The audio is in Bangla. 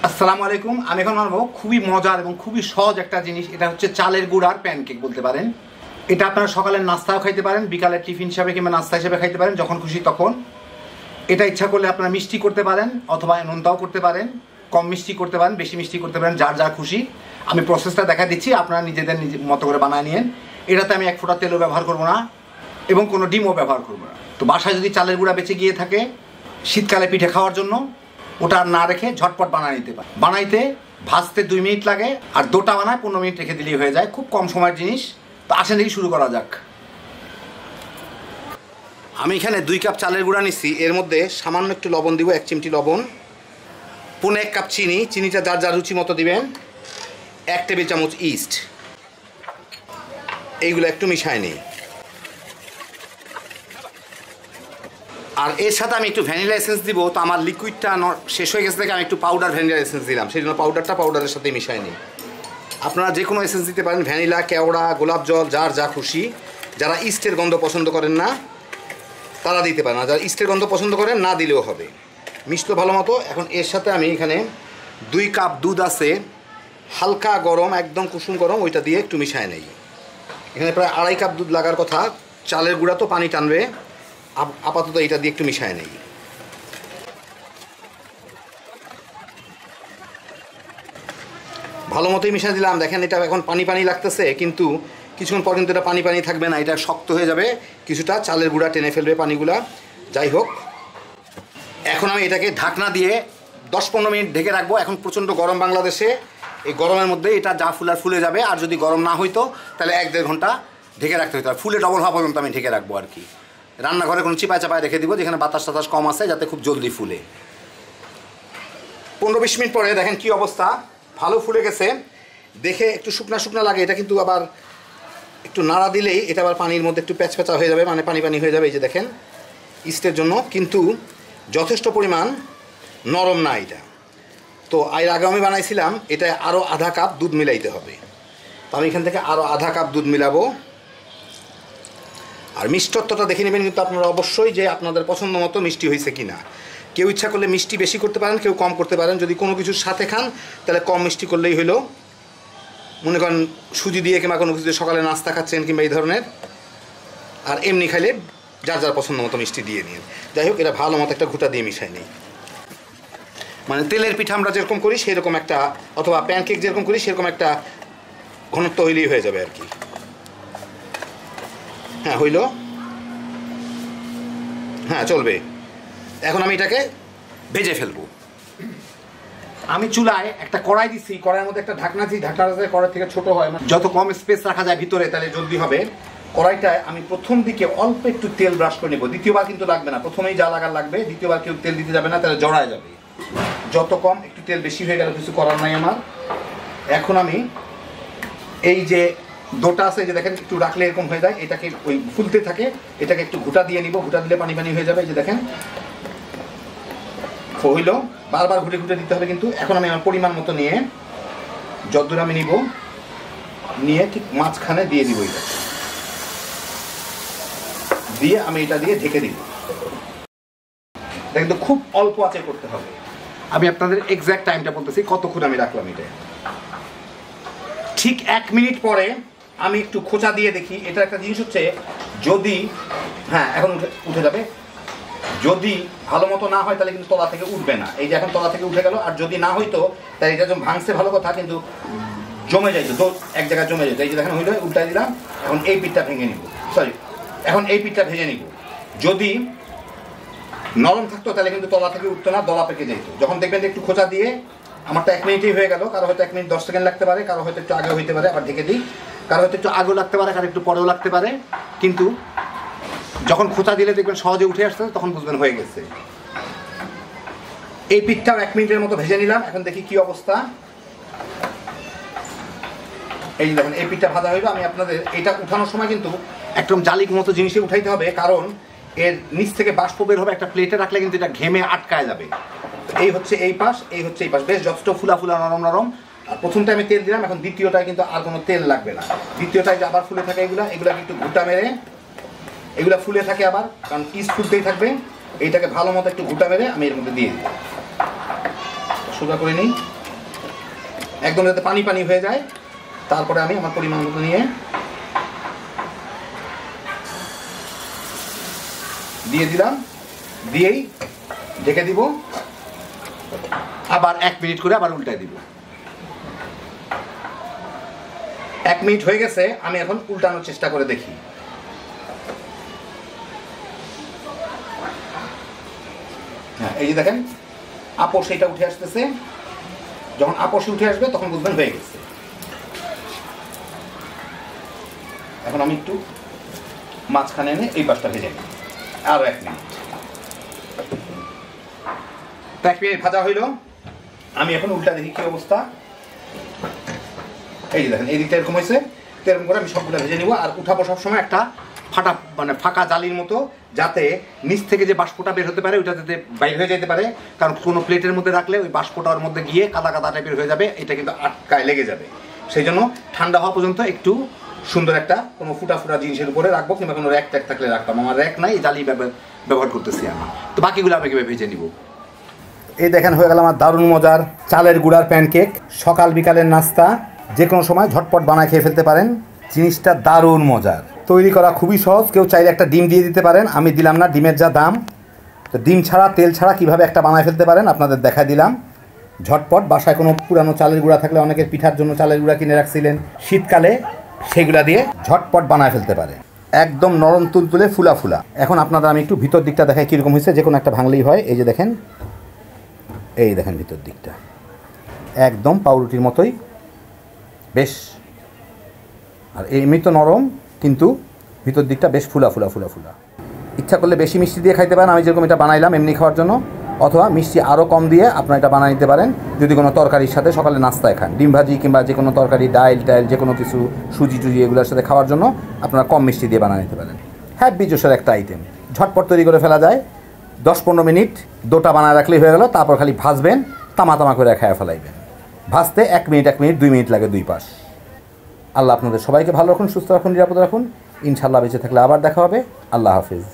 আসসালামু আলাইকুম। আমি এখন বানাবো খুবই মজার এবং খুবই সহজ একটা জিনিস। এটা হচ্ছে চালের গুঁড়ার প্যানকেক বলতে পারেন। এটা আপনারা সকালের নাস্তাও খাইতে পারেন, বিকালের টিফিন হিসাবে কিংবা নাস্তা হিসেবে খাইতে পারেন, যখন খুশি তখন। এটা ইচ্ছা করলে আপনারা মিষ্টি করতে পারেন অথবা নোনতাও করতে পারেন, কম মিষ্টি করতে পারেন, বেশি মিষ্টি করতে পারেন, যার যা খুশি। আমি প্রসেসটা দেখা দিচ্ছি, আপনারা নিজেদের মতো করে বানায় নিন। এটাতে আমি এক ফোঁটা তেলও ব্যবহার করবো না এবং কোনো ডিমও ব্যবহার করবো না। তো বাসায় যদি চালের গুঁড়া বেঁচে গিয়ে থাকে শীতকালে পিঠে খাওয়ার জন্য, ওটা আর না রেখে ঝটপট বানিয়ে নিতে পারে। বানাইতে ভাজতে 2 মিনিট লাগে, আর দোটা বানায় 15 মিনিট রেখে দিলেই হয়ে যায়। খুব কম সময়ের জিনিস। তো আসেন দেখি শুরু করা যাক। আমি এখানে 2 কাপ চালের গুঁড়া নিচ্ছি। এর মধ্যে সামান্য একটু লবণ দিব, 1 চিমটি লবণ, 1.5 কাপ চিনি, চিনিটা যার যার রুচি মতো দিবেন, 1 টেবিল চামচ ইস্ট। এইগুলো একটু মিশায় নিই। আর এর সাথে আমি একটু ভ্যানিলা এসেন্স দিব। তো আমার লিকুইডটা শেষ হয়ে গেছে থেকে আমি একটু পাউডার ভ্যানিলা এসেন্স দিলাম, সেই জন্য পাউডারের সাথে মিশাই নিই। আপনারা যে কোনো এসেন্স দিতে পারেন, ভ্যানিলা, কেওড়া, গোলাপ জল, যার যা খুশি। যারা ইস্টের গন্ধ পছন্দ করেন না তারা দিতে পারেন, না যারা ইস্টের গন্ধ পছন্দ করেন না দিলেও হবে। মিশলো ভালো মতো। এখন এর সাথে আমি এখানে 2 কাপ দুধ আছে, হালকা গরম, একদম কুসুম গরম, ওইটা দিয়ে একটু মিশায় নেই। এখানে প্রায় 2.5 কাপ দুধ লাগার কথা। চালের গুঁড়া তো পানি টানবে, আপাতত এটা দিয়ে একটু মিশায় নেই। ভালো মতোই মিশাই দিলাম। দেখেন এটা এখন পানি পানি লাগতেছে, কিন্তু কিছুক্ষণ পর কিন্তু এটা পানি পানি থাকবে না, এটা শক্ত হয়ে যাবে, কিছুটা চালের গুঁড়া টেনে ফেলবে পানিগুলা। যাই হোক, এখন আমি এটাকে ঢাকনা দিয়ে 10-15 মিনিট ঢেকে রাখবো। এখন প্রচণ্ড গরম বাংলাদেশে, এই গরমের মধ্যে এটা যা ফুলার ফুলে যাবে। আর যদি গরম না হইতো তাহলে 1-1.5 ঘন্টা ঢেকে রাখতে হতো। আর ফুলে ডবল হওয়া পর্যন্ত আমি ঢেকে রাখবো আর কি। রান্নাঘরে কোনো চিপায় চাপায় রেখে দিব, যেখানে বাতাস টাতাস কম আছে, যাতে খুব জলদি ফুলে। 15-20 মিনিট পরে দেখেন কি অবস্থা, ভালো ফুলে গেছে। দেখে একটু শুকনা শুকনা লাগে, এটা কিন্তু আবার একটু নাড়া দিলেই এটা আবার পানির মধ্যে একটু প্যাচপ্যাচা হয়ে যাবে, মানে পানি পানি হয়ে যাবে। এই যে দেখেন, ইস্টের জন্য কিন্তু যথেষ্ট পরিমাণ নরম না এটা। তো এর আগে আমি বানাইছিলাম, এটা আরও আধা কাপ দুধ মিলাইতে হবে। তো আমি এখান থেকে আরও আধা কাপ দুধ মিলাবো। আর মিষ্টত্বটা দেখে নেবেন কিন্তু আপনারা অবশ্যই, যে আপনাদের পছন্দ মতো মিষ্টি হয়েছে কি না। কেউ ইচ্ছা করলে মিষ্টি বেশি করতে পারেন, কেউ কম করতে পারেন। যদি কোনো কিছুর সাথে খান তাহলে কম মিষ্টি করলেই হলো। মনে করেন সুজি দিয়ে কিংবা কোনো কিছু সকালে নাস্তা খাচ্ছেন কিংবা এই ধরনের, আর এমনি খাইলে যার যার পছন্দ মতো মিষ্টি দিয়ে নিন। যাই হোক, এটা ভালো মতো একটা ঘুটা দিয়ে মিশাই নেই। মানে তেলের পিঠা আমরা যেরকম করি সেরকম একটা, অথবা প্যানকেক যেরকম করি সেরকম একটা ঘনত্ব হইলেই হয়ে যাবে আর কি। হ্যাঁ, হইল। হ্যাঁ, চলবে। এখন আমি এটাকে ভেজে ফেলবো। আমি চুলায় একটা কড়াই দিচ্ছি, কড়াইয়ের মধ্যে একটা ঢাকনা দিই। ঢাকনাটা কড়াই থেকে ছোট হয়, যত কম স্পেস রাখা যায় ভিতরে তাহলে জলদি হবে। কড়াইটায় আমি প্রথম দিকে অল্প একটু তেল ব্রাশ করে নেবো। দ্বিতীয়বার কিন্তু লাগবে না, প্রথমেই যা লাগার লাগবে, দ্বিতীয়বার কেউ তেল দিতে যাবে না, তাহলে জড়ায় যাবে। যত কম, একটু তেল বেশি হয়ে গেলে কিছু করার নাই আমার। এখন আমি এই যে দোটা আছে, যে দেখেন একটু রাখলে এরকম হয়ে যায়, এটাকে ওই ফুলতে থাকে, এটাকে একটু ঘুটা দিয়ে নিব। ঘুটা দিলে পানি পানি হয়ে যাবে। এই যে দেখেন হইল। বারবার ঘুটে ঘুটে দিতে হবে কিন্তু। এখন আমি আমার পরিমাণ মতো নিয়ে, যতদূর আমি নিব, নিয়ে ঠিক মাঝখানে দিয়ে দিব। এটা দিয়ে আমি এটা দিয়ে ঢেকে দিব। এটা কিন্তু খুব অল্প আঁচে করতে হবে। আমি আপনাদের এক্সাক্ট টাইমটা বলতেছি, কতক্ষণ আমি রাখলাম এটা। ঠিক 1 মিনিট পরে আমি একটু খোঁচা দিয়ে দেখি। এটা একটা জিনিস হচ্ছে, যদি হ্যাঁ এখন উঠে যাবে, যদি ভালো মতো না হয় তাহলে কিন্তু তলা থেকে উঠবে না। এই যে এখন তলা থেকে উঠে গেল। আর যদি না হইতো তাহলে এটা যখন ভাঙছে ভালো কথা, কিন্তু জমে যাইতো, এক জায়গায় জমে যেত। এই যে দেখেন হইলো, উল্টাই দিলাম। এখন এই পিঠটা ভেঙে নিব, এখন এই পিঠটা ভেজে নিব। যদি নরম থাকতো তাহলে কিন্তু তলা থেকে উঠতো না, দলা পেকে যেত। যখন দেখবেন যে একটু খোঁচা দিয়ে, আমারটা 1 মিনিটই হয়ে গেল, কারো হয়তো 1 মিনিট 10 সেকেন্ড লাগতে পারে, কারো হয়তো একটু আগে হইতে পারে। আবার ঢেকে দিই, কারো হয়তো একটু আগেও লাগতে পারে, কারো একটু পরেও লাগতে পারে। কিন্তু যখন খোঁচা দিলে দেখবেন সহজে উঠে আসছে, তখন বুঝবেন হয়ে গেছে। এই পিঠটাও 1 মিনিটের মতো ভেজে নিলাম। এখন দেখি কি অবস্থা। এই যে দেখেন, এই পিঠটা ভাজা হইলো। আমি আপনাদের এটা উঠানোর সময় কিন্তু একদম জালির মতো জিনিসে উঠাইতে হবে, কারণ এর নিচ থেকে বাষ্প বের হবে। একটা প্লেটে রাখলে কিন্তু এটা ঘেমে আটকায় যাবে। এই হচ্ছে এই পাশ, এই হচ্ছে এই পাশ, বেশ যথেষ্ট ফুলা ফুলা নরম নরম। আর প্রথমটা আমি তেল দিলাম, এখন দ্বিতীয়টায় কিন্তু আর কোনো তেল লাগবে না। দ্বিতীয়টায় যে আবার ফুলে থাকে এগুলা কিন্তু ঘুটা মেরে এগুলা ফুলে থাকে আবার, কারণ ইস্ট ফুলতেই থাকবে। এইটাকে ভালো মতো একটু ঘুটা মেরে আমি এর মধ্যে দিয়ে দিই। সোজা করে নিই। একদম যাতে পানি পানি হয়ে যায়। তারপরে আমি আমার পরিমাণ মতো নিয়ে দিয়ে দিলাম, দিয়েই ঢেকে দিব, আবার 1 মিনিট করে আবার উল্টায় দিব। 1 মিনিট হয়ে গেছে, আমি এখন উল্টানোর চেষ্টা করে দেখি। হ্যাঁ, এই যে দেখেন আপোষ এটা উঠে আসতেছে। যখন আপোষে উঠে আসবে তখন বুঝবেন হয়ে গেছে। এখন আমি একটু মাঝখানে এনে এই পাশটা ভেজে নিই, আরো 1 মিনিট। 1 মিনিট ভাজা হইল, আমি এখন উল্টা দেখি কি অবস্থা। এই যে দেখেন এই দিকটা এরকম হয়েছে, এরকম করে আমি সবগুলো ভেজে নিব। আর উঠাবো সবসময় একটা ফাঁকা জালির মতো, যাতে নিচ থেকে যে বাষ্পটা বের হতে পারে ওইটা যাতে বাইরে হয়ে যেতে পারে। কারণ কোনো প্লেটের মধ্যে রাখলে ওই বাষ্পটার মধ্যে গিয়ে কাদা কাদা টাইপের হয়ে যাবে, এটা কিন্তু আটকায় লেগে যাবে। সেই জন্য ঠান্ডা হওয়া পর্যন্ত একটু সুন্দর একটা কোনো ফুটা জিনিসের উপরে রাখবো, কিংবা কোনো র্যাক ট্যাক থাকলে রাখতাম। আমার র্যাক নাই, জালি ব্যবহার করতেছি আমি। তো বাকিগুলো আমি কীভাবে ভেজে নিব। এই দেখেন হয়ে গেল আমার দারুণ মজার চালের গুঁড়ার প্যানকেক। সকাল বিকালের নাস্তা যে কোনো সময় ঝটপট বানায় খেয়ে ফেলতে পারেন। জিনিসটা দারুণ মজার, তৈরি করা খুবই সহজ। কেউ চাইলে একটা ডিম দিয়ে দিতে পারেন, আমি দিলাম না, ডিমের যা দাম। তো ডিম ছাড়া তেল ছাড়া কীভাবে একটা বানায় ফেলতে পারেন আপনাদের দেখাই দিলাম। ঝটপট বাসায় কোনো পুরানো চালের গুঁড়া থাকলে, অনেকের পিঠার জন্য চালের গুঁড়া কিনে রাখছিলেন শীতকালে, সেগুলা দিয়ে ঝটপট বানায় ফেলতে পারে। একদম নরম তুলতুলে ফুলা ফুলা। এখন আপনাদের আমি একটু ভিতর দিকটা দেখাই কীরকম হয়েছে। যে কোনো একটা ভাঙলেই হয়। এই যে দেখেন, এই দেখেন ভিতর দিকটা একদম পাউরুটির মতোই বেশ। আর এমনি তো নরম, কিন্তু ভিতর দিকটা বেশ ফুলা ফুলা ফুলা ফুলা। ইচ্ছা করলে বেশি মিষ্টি দিয়ে খাইতে পারেন, আমি যেরকম এটা বানাইলাম এমনি খাওয়ার জন্য, অথবা মিষ্টি আরও কম দিয়ে আপনারা এটা বানিয়ে নিতে পারেন যদি কোনো তরকারির সাথে সকালে নাস্তায় খান। ডিম ভাজি কিংবা যে কোনো তরকারি, ডাইল টাইল যে কোনো কিছু, সুজি টুজি এগুলোর সাথে খাওয়ার জন্য আপনারা কম মিষ্টি দিয়ে বানিয়ে নিতে পারেন। হ্যাপি জোসের একটা আইটেম, ঝটপট তৈরি করে ফেলা যায়। 10-15 মিনিট ডোটা বানায় রাখলেই হয়ে গেল। তারপর খালি ভাজবেন, তামা করে খাইয়া ফেলাইবেন। ভাজতে 1 মিনিট 2 মিনিট লাগে 2 পাশ। আল্লাহ আপনাদের সবাইকে ভালো রাখুন, সুস্থ রাখুন, নিরাপদ রাখুন। ইনশাআল্লাহ বেঁচে থাকলে আবার দেখা হবে। আল্লাহ হাফিজ।